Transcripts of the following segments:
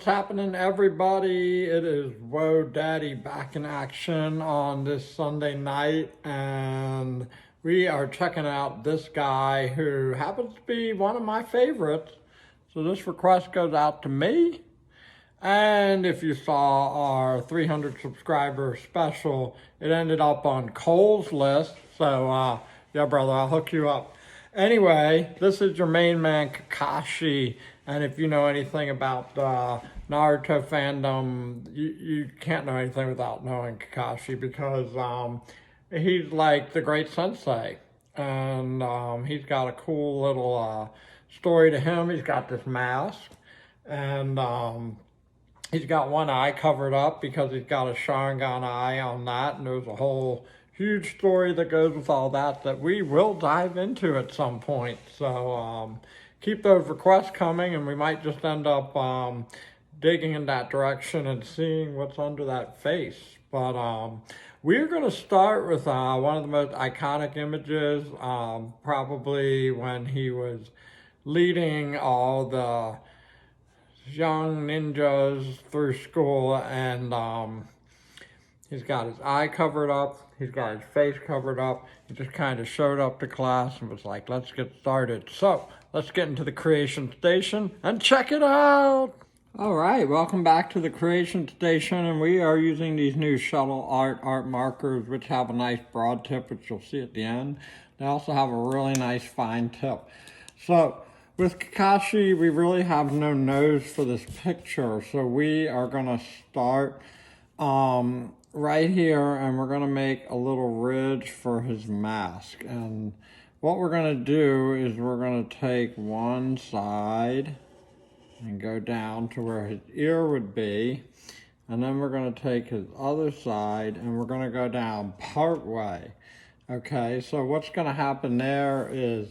What's happening, everybody? It is WoDaddy back in action on this Sunday night, and we are checking out this guy who happens to be one of my favorites. So this request goes out to me. And if you saw our 300 subscriber special, it ended up on Cole's list. So, yeah, brother, I'll hook you up. Anyway, this is your main man, Kakashi. And if you know anything about Naruto fandom, you can't know anything without knowing Kakashi because he's like the great sensei. And he's got a cool little story to him. He's got this mask. And he's got one eye covered up because he's got a Sharingan eye on that, and there's a whole huge story that goes with all that that we will dive into at some point. So keep those requests coming, and we might just end up digging in that direction and seeing what's under that face. But we're going to start with one of the most iconic images, probably when he was leading all the young ninjas through school, and he's got his eye covered up, he's got his face covered up. He just kind of showed up to class and was like, let's get started. So let's get into the creation station and check it out. All right, welcome back to the creation station, and we are using these new shuttle art markers, which have a nice broad tip, which you'll see at the end. They also have a really nice fine tip. So with Kakashi, we really have no nose for this picture, so we are going to start right here, and we're going to make a little ridge for his mask. And what we're going to do is we're going to take one side and go down to where his ear would be, and then we're going to take his other side and we're going to go down part way. Okay, so what's going to happen there is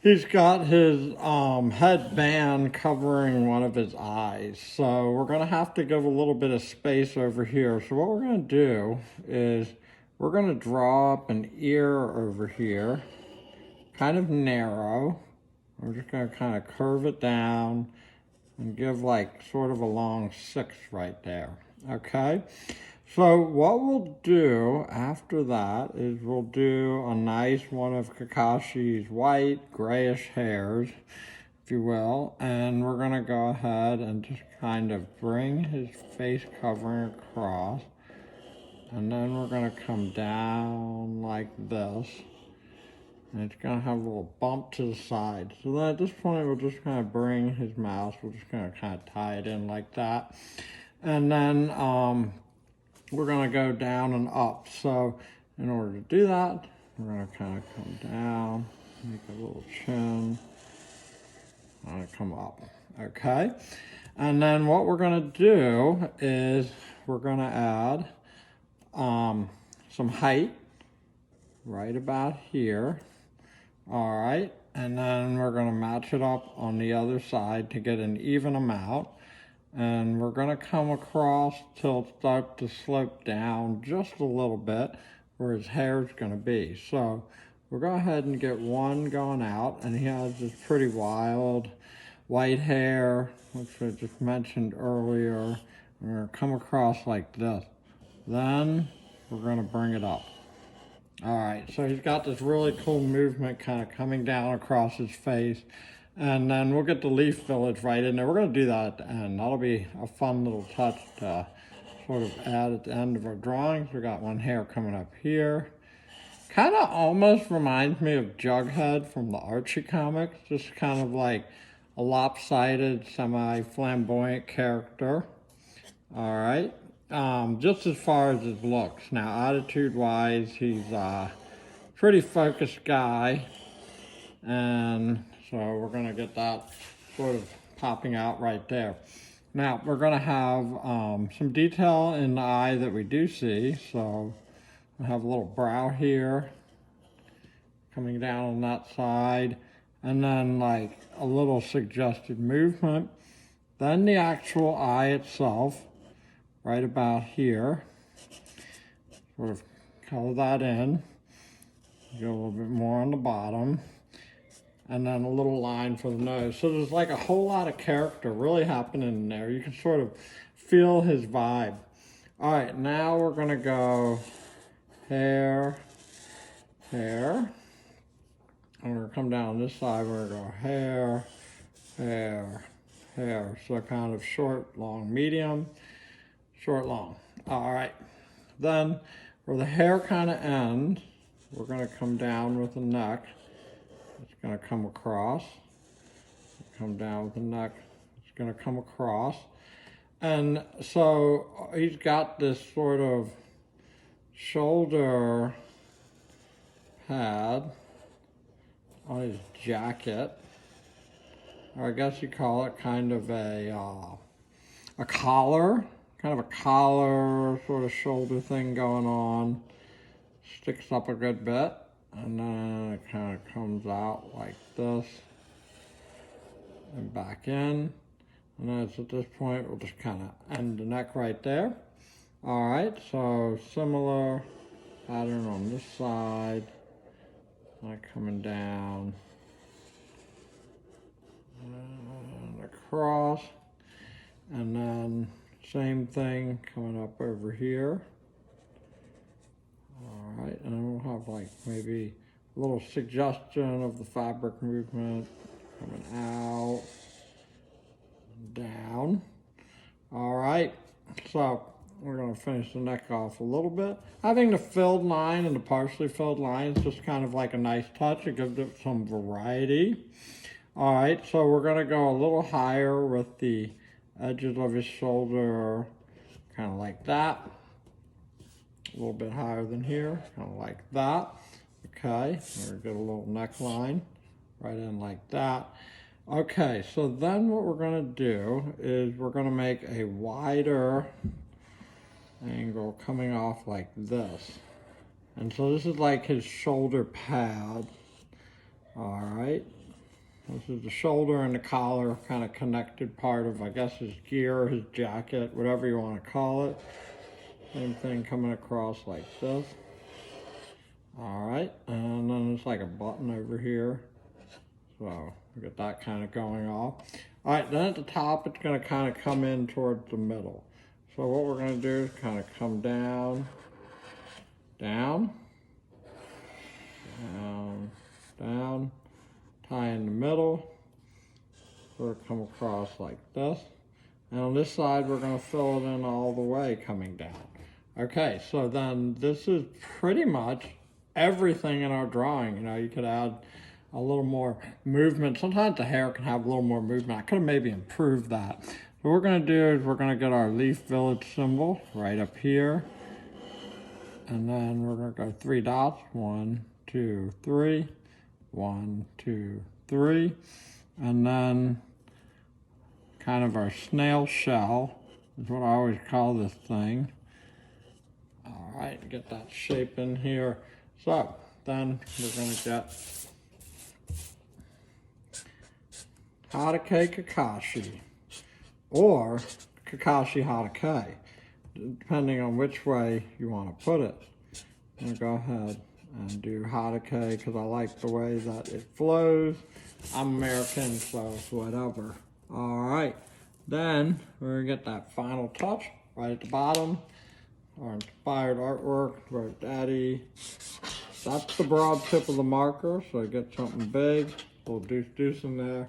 he's got his headband covering one of his eyes. So we're going to have to give a little bit of space over here. So what we're going to do is we're going to draw up an ear over here, kind of narrow. We're just going to kind of curve it down and give like sort of a long 6 right there. Okay? So what we'll do after that is we'll do a nice one of Kakashi's white, grayish hairs, if you will, and we're going to go ahead and just kind of bring his face covering across, and then we're going to come down like this, and it's going to have a little bump to the side. So then at this point we'll just kind of bring his mouth, we're just going to kind of tie it in like that, and then we're going to go down and up. So in order to do that, we're going to kind of come down, make a little chin, and come up. Okay? And then what we're going to do is we're going to add some height right about here. All right? And then we're going to match it up on the other side to get an even amount. And we're going to come across till it starts to slope down just a little bit where his hair is going to be. So we'll go ahead and get one going out, and he has this pretty wild white hair, which I just mentioned earlier. We're going to come across like this. Then we're going to bring it up. All right, so he's got this really cool movement kind of coming down across his face. And then we'll get the leaf village right in there. We're going to do that at the end. That'll be a fun little touch to sort of add at the end of our drawings. We got one hair coming up here. Kind of almost reminds me of Jughead from the Archie comics. Just kind of like a lopsided, semi-flamboyant character. All right. Just as far as his looks. Now, attitude-wise, he's a pretty focused guy. And so we're going to get that sort of popping out right there. Now, we're going to have some detail in the eye that we do see. So we have a little brow here coming down on that side. And then like a little suggested movement. Then the actual eye itself, right about here. Sort of color that in. Go a little bit more on the bottom. and then a little line for the nose. So there's like a whole lot of character really happening in there. You can sort of feel his vibe. All right, now we're gonna go hair, hair. I'm gonna come down this side, we're gonna go hair, hair, hair. So kind of short, long, medium, short, long. All right, then where the hair kind of ends, we're gonna come down with the neck. It's gonna come across, come down with the neck, it's gonna come across. And so he's got this sort of shoulder pad on his jacket, or I guess you call it kind of a collar, kind of a collar sort of shoulder thing going on. Sticks up a good bit, and then it kind of comes out like this and back in. And then at this point, we'll just kind of end the neck right there. All right, so similar pattern on this side, like coming down and across, and then same thing coming up over here. All right, and then we'll have like maybe a little suggestion of the fabric movement coming out, down. All right, so we're going to finish the neck off a little bit. Having the filled line and the partially filled line is just kind of like a nice touch. It gives it some variety. All right, so we're going to go a little higher with the edges of his shoulder, kind of like that. A little bit higher than here, kind of like that. Okay, we're going to get a little neckline right in like that. Okay, so then what we're going to do is we're going to make a wider angle coming off like this. And so this is like his shoulder pad. All right, this is the shoulder and the collar kind of connected part of, I guess, his gear, his jacket, whatever you want to call it. Same thing coming across like this. All right, and then it's like a button over here. So we got that kind of going off. All right, then at the top, it's going to kind of come in towards the middle. So what we're going to do is kind of come down, down, down, down, tie in the middle, sort of come across like this. And on this side, we're going to fill it in all the way coming down. Okay, so then this is pretty much everything in our drawing. You know, you could add a little more movement. Sometimes the hair can have a little more movement. I could have maybe improved that. What we're going to do is we're going to get our Leaf Village symbol right up here. And then we're going to go 3 dots. 1, 2, 3. 1, 2, 3. And then kind of our snail shell is what I always call this thing. All right, get that shape in here. So then we're going to get Hatake Kakashi, or Kakashi Hatake, depending on which way you want to put it. I'm going to go ahead and do Hatake because I like the way that it flows. I'm American, so whatever. All right, then we're going to get that final touch right at the bottom. Our inspired artwork, WoDaddy. That's the broad tip of the marker, so get something big, a little deuce in there.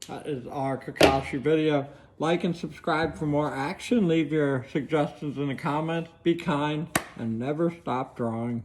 That is our Kakashi video. Like and subscribe for more action. Leave your suggestions in the comments. Be kind and never stop drawing.